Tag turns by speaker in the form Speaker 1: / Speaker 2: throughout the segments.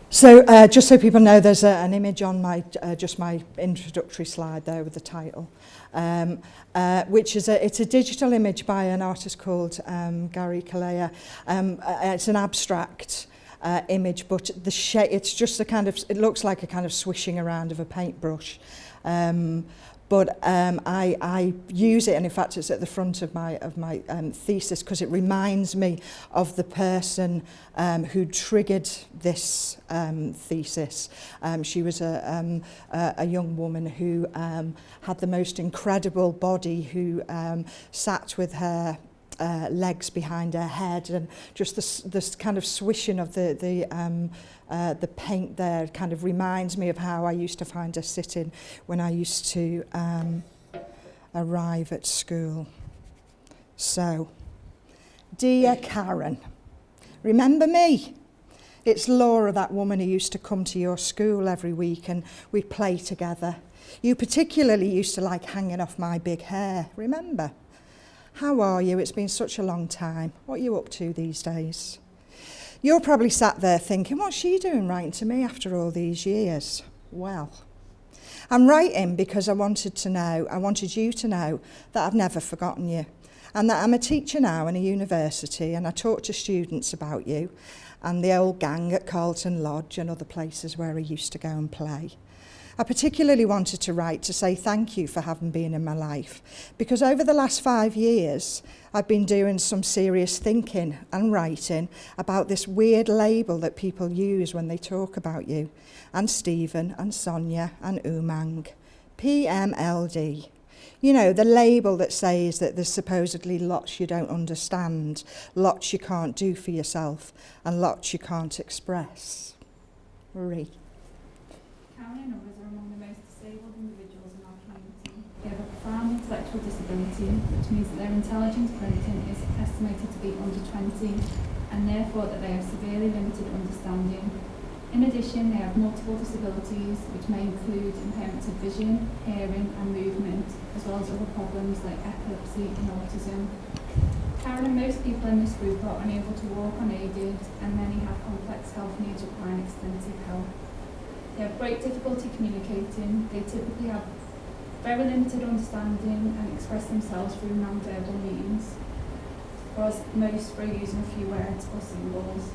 Speaker 1: Just so people know, there's an image on my just my introductory slide there with the title, which is it's a digital image by an artist called Gary Kalea. It's an abstract image, but the shape, it's just a kind of, it looks like a kind of swishing around of a paintbrush. I use it, and in fact it's at the front of my thesis, because it reminds me of the person who triggered this thesis. She was a young woman who had the most incredible body, who sat with her legs behind her head, and just this kind of swishing of the paint there kind of reminds me of how I used to find her sitting when I used to arrive at school. So, dear Karen, remember me? It's Laura, that woman who used to come to your school every week and we'd play together. You particularly used to like hanging off my big hair, remember? How are you? It's been such a long time. What are you up to these days? You're probably sat there thinking, what's she doing writing to me after all these years? Well, I'm writing because I wanted you to know that I've never forgotten you, and that I'm a teacher now in a university, and I talk to students about you and the old gang at Carlton Lodge and other places where I used to go and play. I particularly wanted to write to say thank you for having been in my life, because over the last 5 years I've been doing some serious thinking and writing about this weird label that people use when they talk about you, and Stephen and Sonia and Umang, PMLD. You know, the label that says that there's supposedly lots you don't understand, lots you can't do for yourself, and lots you can't express. Marie.
Speaker 2: Karen and others are among the most disabled individuals in our community. They have a profound intellectual disability, which means that their intelligence quotient is estimated to be under 20, and therefore that they have severely limited understanding. In addition, they have multiple disabilities, which may include impairments of vision, hearing and movement, as well as other problems like epilepsy and autism. Karen and most people in this group are unable to walk unaided, and many have complex health needs requiring extensive help. They have great difficulty communicating. They typically have very limited understanding and express themselves through non-verbal means, whereas most through using a few words or symbols.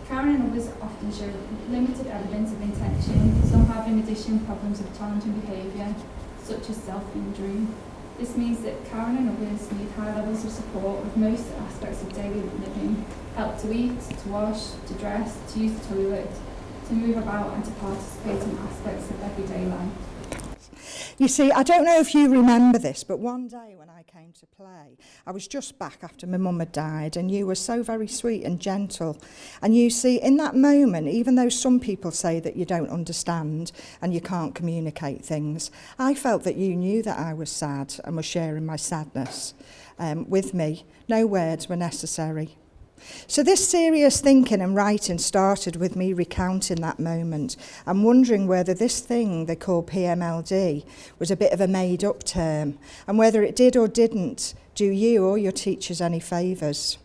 Speaker 2: Karen and others often show limited evidence of intention. Some have in addition problems of challenging behaviour, such as self-injury. This means that Karen and others need high levels of support with most aspects of daily living: help to eat, to wash, to dress, to use the toilet, to move about and to participate in aspects of everyday life.
Speaker 1: You see, I don't know if you remember this, but one day when I came to play, I was just back after my mum had died, and you were so very sweet and gentle. And you see, in that moment, even though some people say that you don't understand and you can't communicate things, I felt that you knew that I was sad and was sharing my sadness with me. No words were necessary. So this serious thinking and writing started with me recounting that moment and wondering whether this thing they call PMLD was a bit of a made-up term, and whether it did or didn't do you or your teachers any favours.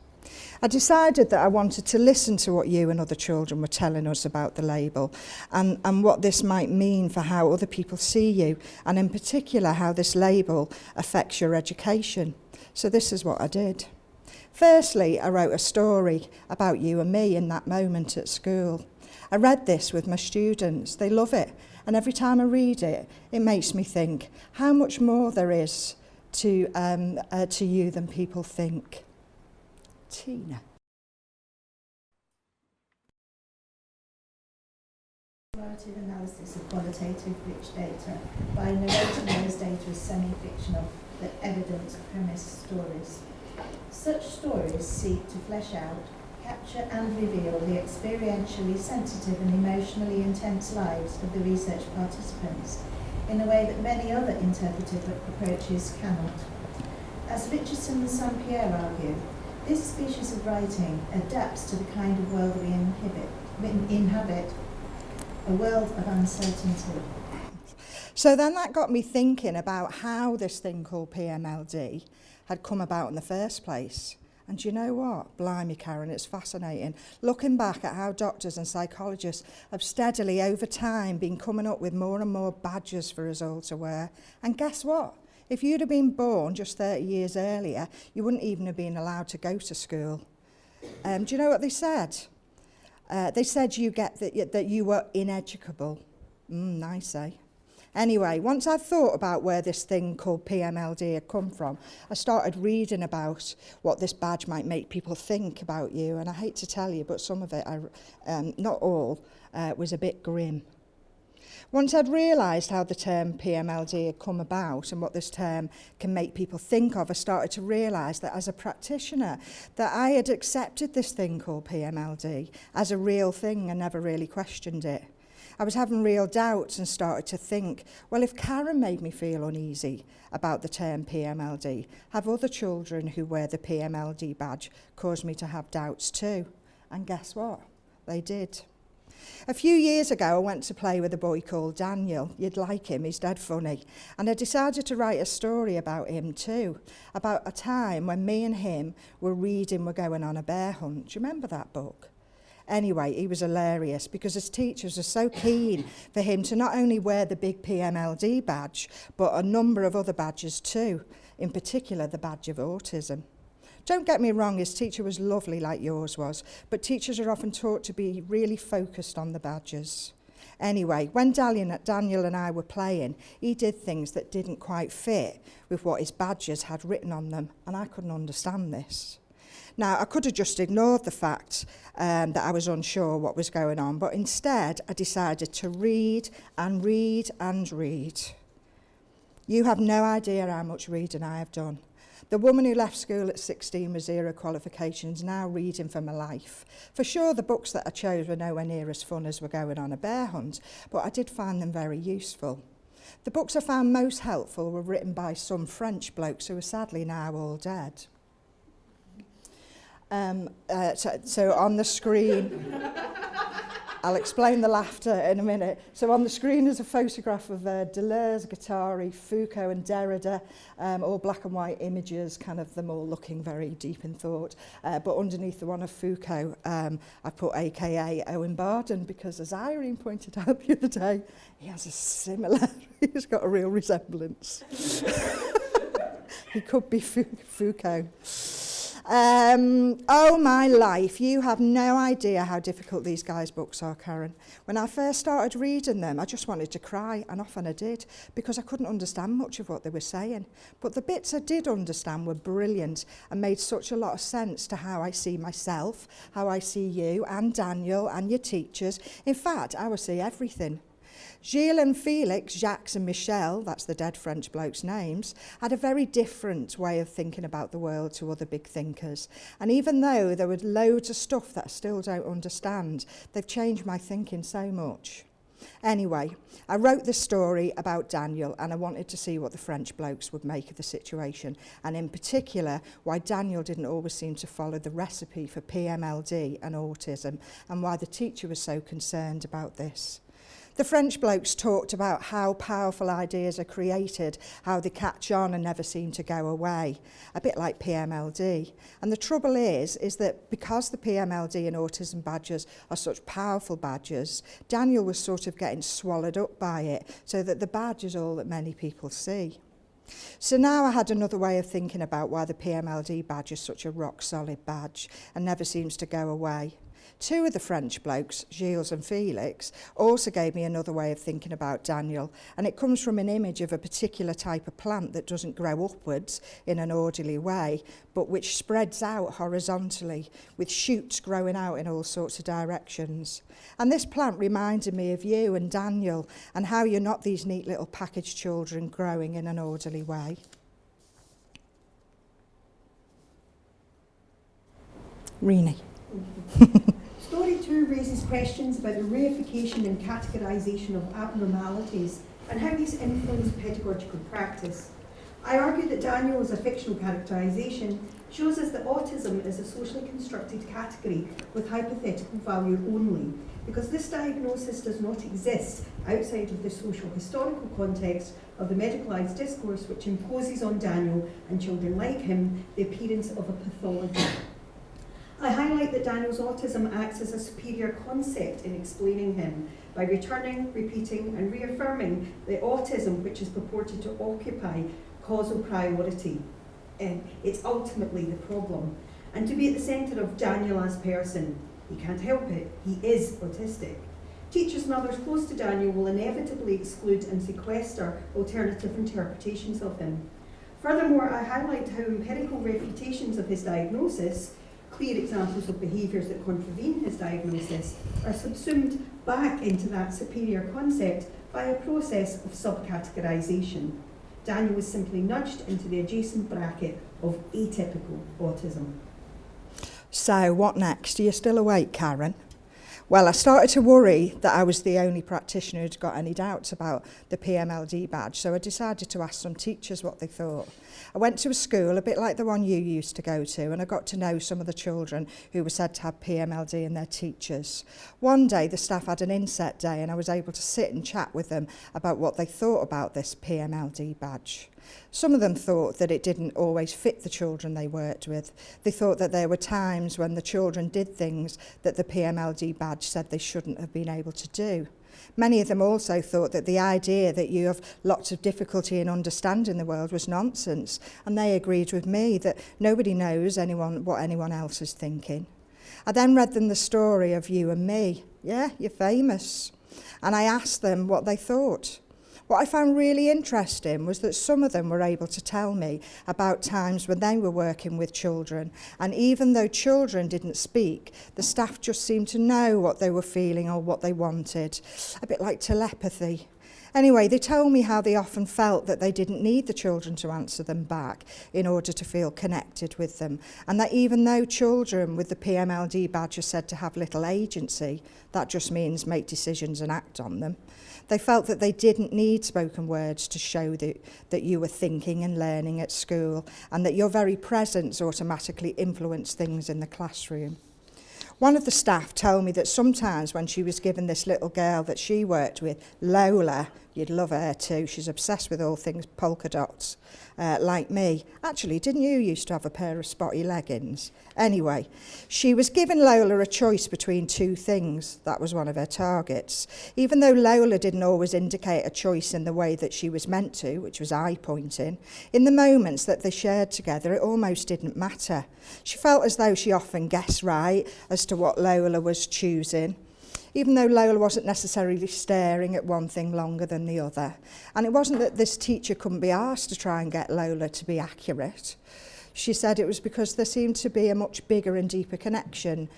Speaker 1: I decided that I wanted to listen to what you and other children were telling us about the label, and what this might mean for how other people see you, and in particular how this label affects your education. So this is what I did. Firstly, I wrote a story about you and me in that moment at school. I read this with my students. They love it. And every time I read it, it makes me think how much more there is to you than people think. Tina.
Speaker 3: Explorative analysis of qualitative rich data by narrating those data as semi-fictional but evidence premise stories. Such stories seek to flesh out, capture and reveal the experientially sensitive and emotionally intense lives of the research participants in a way that many other interpretive approaches cannot. As Richardson and St-Pierre argue, this species of writing adapts to the kind of world we inhabit, a world of uncertainty.
Speaker 1: So then that got me thinking about how this thing called PMLD had come about in the first place. And do you know what? Blimey, Karen, it's fascinating. Looking back at how doctors and psychologists have steadily over time been coming up with more and more badges for us all to wear. And guess what? If you'd have been born just 30 years earlier, you wouldn't even have been allowed to go to school. Do you know what they said? They said you get that you were ineducable. Nice, eh? Anyway, once I'd thought about where this thing called PMLD had come from, I started reading about what this badge might make people think about you. And I hate to tell you, but some of it, not all, was a bit grim. Once I'd realised how the term PMLD had come about and what this term can make people think of, I started to realise that as a practitioner, that I had accepted this thing called PMLD as a real thing and never really questioned it. I was having real doubts and started to think, well, if Karen made me feel uneasy about the term PMLD, have other children who wear the PMLD badge caused me to have doubts too? And guess what? They did. A few years ago, I went to play with a boy called Daniel. You'd like him, he's dead funny. And I decided to write a story about him too, about a time when me and him were reading We're Going on a Bear Hunt. Do you remember that book? Anyway, he was hilarious because his teachers were so keen for him to not only wear the big PMLD badge, but a number of other badges too, in particular the badge of autism. Don't get me wrong, his teacher was lovely like yours was, but teachers are often taught to be really focused on the badges. Anyway, when Daniel and I were playing, he did things that didn't quite fit with what his badges had written on them, and I couldn't understand this. Now, I could have just ignored the fact that I was unsure what was going on, but instead I decided to read and read and read. You have no idea how much reading I have done. The woman who left school at 16 with 0 qualifications, now reading for my life. For sure, the books that I chose were nowhere near as fun as We're Going on a Bear Hunt, but I did find them very useful. The books I found most helpful were written by some French blokes who are sadly now all dead. So on the screen, I'll explain the laughter in a minute. So on the screen is a photograph of Deleuze, Guattari, Foucault and Derrida, all black and white images, kind of them all looking very deep in thought. But underneath the one of Foucault, I put AKA Owen Barden, because as Irene pointed out the other day, he has a similar, he's got a real resemblance. He could be Foucault. Oh my life, you have no idea how difficult these guys' books are, Karen. When I first started reading them, I just wanted to cry, and often I did, because I couldn't understand much of what they were saying. But the bits I did understand were brilliant and made such a lot of sense to how I see myself, how I see you and Daniel and your teachers. In fact, how I see everything. Gilles and Felix, Jacques and Michel, that's the dead French blokes' names, had a very different way of thinking about the world to other big thinkers. And even though there were loads of stuff that I still don't understand, they've changed my thinking so much. Anyway, I wrote this story about Daniel, and I wanted to see what the French blokes would make of the situation, and in particular, why Daniel didn't always seem to follow the recipe for PMLD and autism, and why the teacher was so concerned about this. The French blokes talked about how powerful ideas are created, how they catch on and never seem to go away, a bit like PMLD. And the trouble is that because the PMLD and autism badges are such powerful badges, Daniel was sort of getting swallowed up by it, so that the badge is all that many people see. So now I had another way of thinking about why the PMLD badge is such a rock-solid badge and never seems to go away. Two of the French blokes, Gilles and Felix, also gave me another way of thinking about Daniel, and it comes from an image of a particular type of plant that doesn't grow upwards in an orderly way, but which spreads out horizontally, with shoots growing out in all sorts of directions. And this plant reminded me of you and Daniel, and how you're not these neat little packaged children growing in an orderly way. Renee.
Speaker 4: Story 2 raises questions about the reification and categorisation of abnormalities and how these influence pedagogical practice. I argue that Daniel, as a fictional characterisation, shows us that autism is a socially constructed category with hypothetical value only, because this diagnosis does not exist outside of the social historical context of the medicalised discourse which imposes on Daniel and children like him the appearance of a pathology. I highlight that Daniel's autism acts as a superior concept in explaining him by returning, repeating and reaffirming the autism which is purported to occupy causal priority. It's ultimately the problem. And to be at the centre of Daniel as person. He can't help it, he is autistic. Teachers and others close to Daniel will inevitably exclude and sequester alternative interpretations of him. Furthermore, I highlight how empirical refutations of his diagnosis, clear examples of behaviours that contravene his diagnosis, are subsumed back into that superior concept by a process of subcategorisation. Daniel was simply nudged into the adjacent bracket of atypical autism.
Speaker 1: So what next? Are you still awake, Karen? Well, I started to worry that I was the only practitioner who'd got any doubts about the PMLD badge, so I decided to ask some teachers what they thought. I went to a school a bit like the one you used to go to, and I got to know some of the children who were said to have PMLD and their teachers. One day the staff had an inset day and I was able to sit and chat with them about what they thought about this PMLD badge. Some of them thought that it didn't always fit the children they worked with. They thought that there were times when the children did things that the PMLD badge said they shouldn't have been able to do. Many of them also thought that the idea that you have lots of difficulty in understanding the world was nonsense, and they agreed with me that nobody knows what anyone else is thinking. I then read them the story of you and me. Yeah, you're famous. And I asked them what they thought. What I found really interesting was that some of them were able to tell me about times when they were working with children, and even though children didn't speak, the staff just seemed to know what they were feeling or what they wanted, a bit like telepathy. Anyway, they told me how they often felt that they didn't need the children to answer them back in order to feel connected with them, and that even though children with the PMLD badge are said to have little agency, that just means make decisions and act on them. They felt that they didn't need spoken words to show that you were thinking and learning at school, and that your very presence automatically influenced things in the classroom. One of the staff told me that sometimes when she was given this little girl that she worked with, Lola, you'd love her too, she's obsessed with all things polka dots, like me. Actually, didn't you used to have a pair of spotty leggings? Anyway, she was given Lola a choice between two things. That was one of her targets. Even though Lola didn't always indicate a choice in the way that she was meant to, which was eye-pointing, in the moments that they shared together, it almost didn't matter. She felt as though she often guessed right as to what Lola was choosing, even though Lola wasn't necessarily staring at one thing longer than the other. And it wasn't that this teacher couldn't be asked to try and get Lola to be accurate. She said it was because there seemed to be a much bigger and deeper connection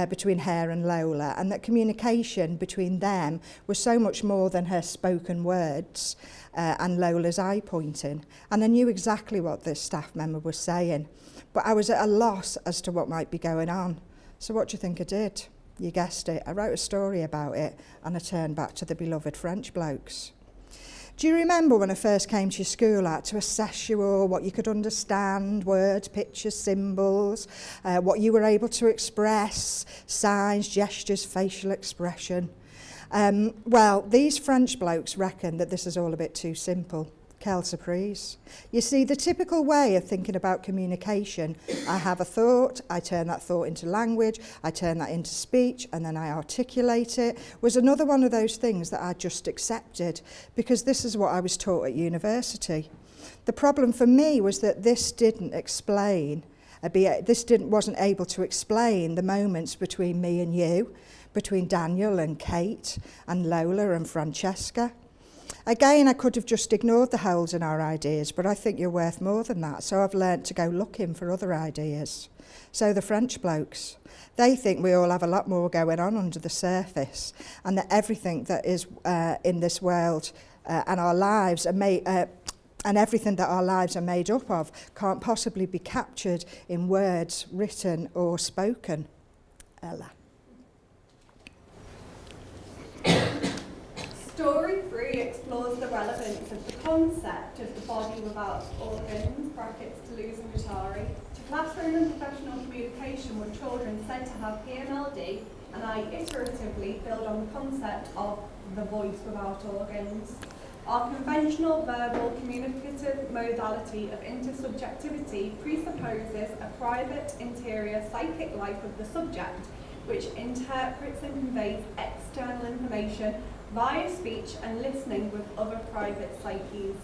Speaker 1: between her and Lola, and that communication between them was so much more than her spoken words and Lola's eye pointing. And I knew exactly what this staff member was saying, but I was at a loss as to what might be going on. So what do you think I did? You guessed it. I wrote a story about it, and I turned back to the beloved French blokes. Do you remember when I first came to your school, I had to assess you all, what you could understand, words, pictures, symbols, what you were able to express, signs, gestures, facial expression? Well, these French blokes reckon that this is all a bit too simple. Quelle surprise. You see, the typical way of thinking about communication, I have a thought, I turn that thought into language, I turn that into speech, and then I articulate it, was another one of those things that I just accepted, because this is what I was taught at university. The problem for me was that this wasn't able to explain the moments between me and you, between Daniel and Kate, and Lola and Francesca. Again, I could have just ignored the holes in our ideas, but I think you're worth more than that, so I've learnt to go looking for other ideas. So the French blokes, they think we all have a lot more going on under the surface, and that everything that is in this world and our lives are made, and everything that our lives are made up of can't possibly be captured in words, written or spoken. Ella.
Speaker 5: Story 3 explores the relevance of the concept of the body without organs, brackets Toulouse and Guattari, to classroom and professional communication with children said to have PMLD, and I iteratively build on the concept of the voice without organs. Our conventional verbal communicative modality of intersubjectivity presupposes a private interior psychic life of the subject, which interprets and conveys external information via speech and listening with other private psyches.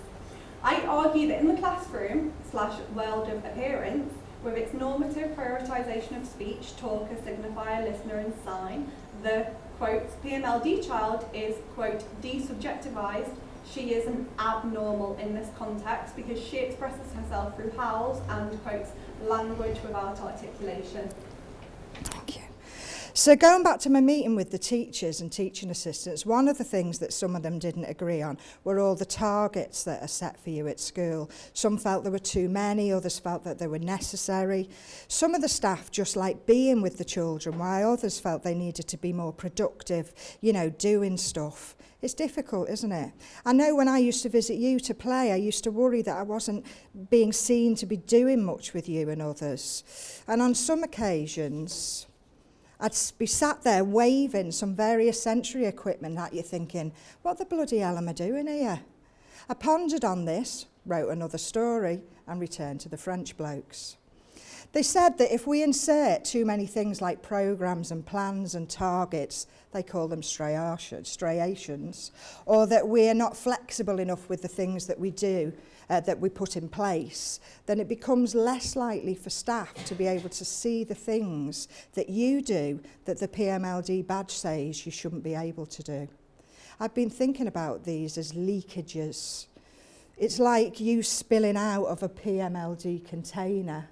Speaker 5: I argue that in the classroom / world of appearance, with its normative prioritisation of speech, talker, signifier, listener and sign, the, quote, PMLD child is, quote, desubjectivised. She is an abnormal in this context because she expresses herself through howls and, quotes, language without articulation.
Speaker 1: Thank you. So going back to my meeting with the teachers and teaching assistants, one of the things that some of them didn't agree on were all the targets that are set for you at school. Some felt there were too many, others felt that they were necessary. Some of the staff just liked being with the children, while others felt they needed to be more productive, you know, doing stuff. It's difficult, isn't it? I know when I used to visit you to play, I used to worry that I wasn't being seen to be doing much with you and others. And on some occasions, I'd be sat there waving some various sensory equipment at you thinking, what the bloody hell am I doing here? I pondered on this, wrote another story, and returned to the French blokes. They said that if we insert too many things like programmes and plans and targets, they call them striations, or that we are not flexible enough with the things that we do, that we put in place, then it becomes less likely for staff to be able to see the things that you do that the PMLD badge says you shouldn't be able to do. I've been thinking about these as leakages. It's like you spilling out of a PMLD container.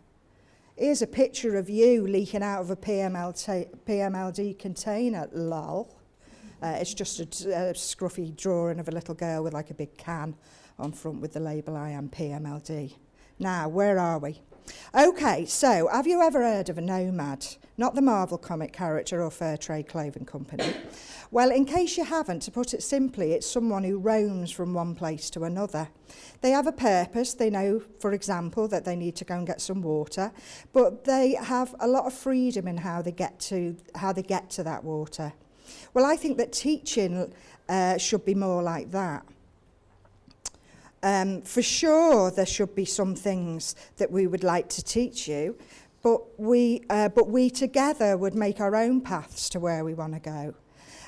Speaker 1: Here's a picture of you leaking out of a PMLD container, lol. It's just a scruffy drawing of a little girl with like a big can on front with the label I am PMLD. Now, where are we? Okay, so have you ever heard of a nomad? Not the Marvel comic character or Fair Trade Clothing Company. Well, in case you haven't, to put it simply, it's someone who roams from one place to another. They have a purpose. They know, for example, that they need to go and get some water, but they have a lot of freedom in how they get to that water. Well, I think that teaching should be more like that. For sure, there should be some things that we would like to teach you, but we together would make our own paths to where we want to go.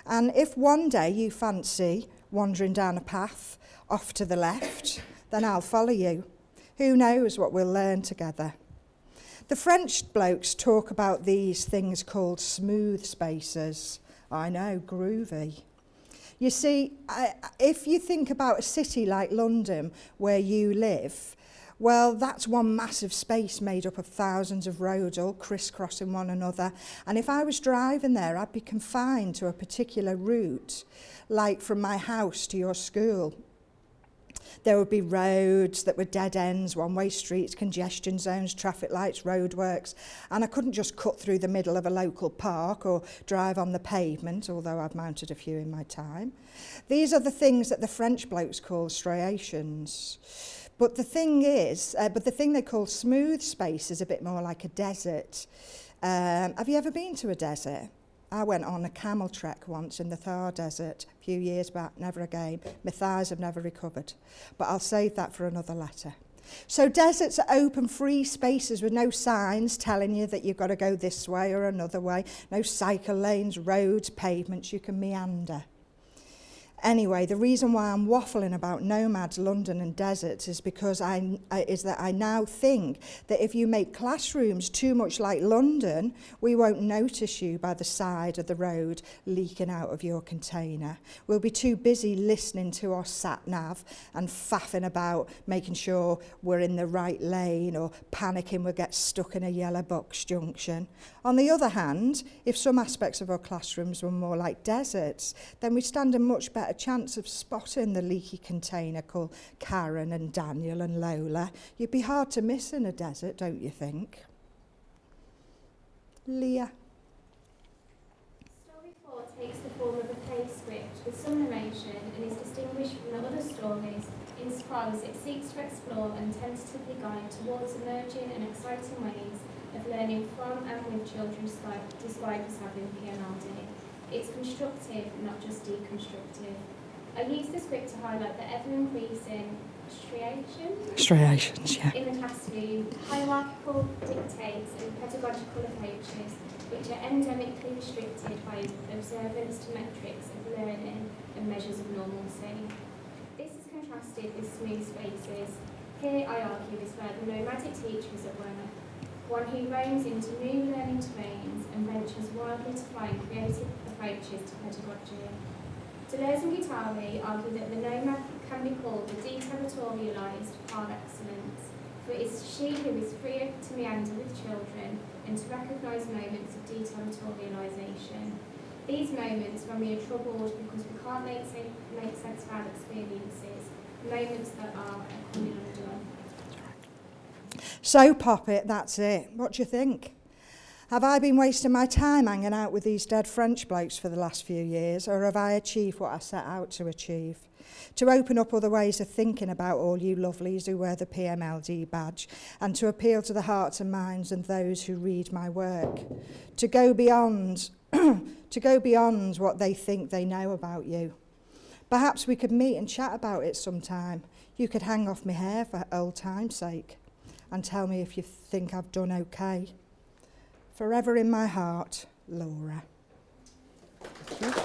Speaker 1: And if one day you fancy wandering down a path off to the left, then I'll follow you. Who knows what we'll learn together? The French blokes talk about these things called smooth spaces. I know, groovy. You see, if you think about a city like London where you live, well, that's one massive space made up of thousands of roads all crisscrossing one another. And if I was driving there, I'd be confined to a particular route, like from my house to your school. There would be roads that were dead ends, one-way streets, congestion zones, traffic lights, roadworks, and I couldn't just cut through the middle of a local park or drive on the pavement, although I've mounted a few in my time. These are the things that the French blokes call striations. But the thing they call smooth space is a bit more like a desert. Have you ever been to a desert? I went on a camel trek once in the Thar Desert a few years back, never again. My thighs have never recovered. But I'll save that for another letter. So deserts are open, free spaces with no signs telling you that you've got to go this way or another way. No cycle lanes, roads, pavements, you can meander. Anyway, the reason why I'm waffling about nomads, London and deserts is because I now think that if you make classrooms too much like London, we won't notice you by the side of the road leaking out of your container. We'll be too busy listening to our sat-nav and faffing about making sure we're in the right lane or panicking we'll get stuck in a yellow box junction. On the other hand, if some aspects of our classrooms were more like deserts, then we stand a much better chance of spotting the leaky container called Karen and Daniel and Lola. You'd be hard to miss in a desert, don't you think? Leah.
Speaker 6: Story 4 takes the form of a play script with some narration and is distinguished from the other stories insofar as it seeks to explore and tentatively guide towards emerging and exciting ways of learning from and with children described as having PMLD. It's constructive, not just deconstructive. I use this script to highlight the ever-increasing
Speaker 1: Striations, yeah.
Speaker 6: in the classroom, hierarchical dictates and pedagogical approaches which are endemically restricted by observance to metrics of learning and measures of normalcy. This is contrasted with smooth spaces. Here, I argue, is where the nomadic teacher is at work, one who roams into new learning terrains and ventures wildly to find creative approaches to pedagogy. Deleuze and Guattari argue that the nomad can be called the deterritorialised par excellence, for it is she who is free to meander with children and to recognise moments of deterritorialisation. These moments when we are troubled because we can't make sense of our experiences, moments that are coming undone.
Speaker 1: So, Poppet, that's it. What do you think? Have I been wasting my time hanging out with these dead French blokes for the last few years, or have I achieved what I set out to achieve? To open up other ways of thinking about all you lovelies who wear the PMLD badge, and to appeal to the hearts and minds of those who read my work. To go beyond, what they think they know about you. Perhaps we could meet and chat about it sometime. You could hang off my hair for old time's sake, and tell me if you think I've done okay. Forever in my heart, Laura. Thank you.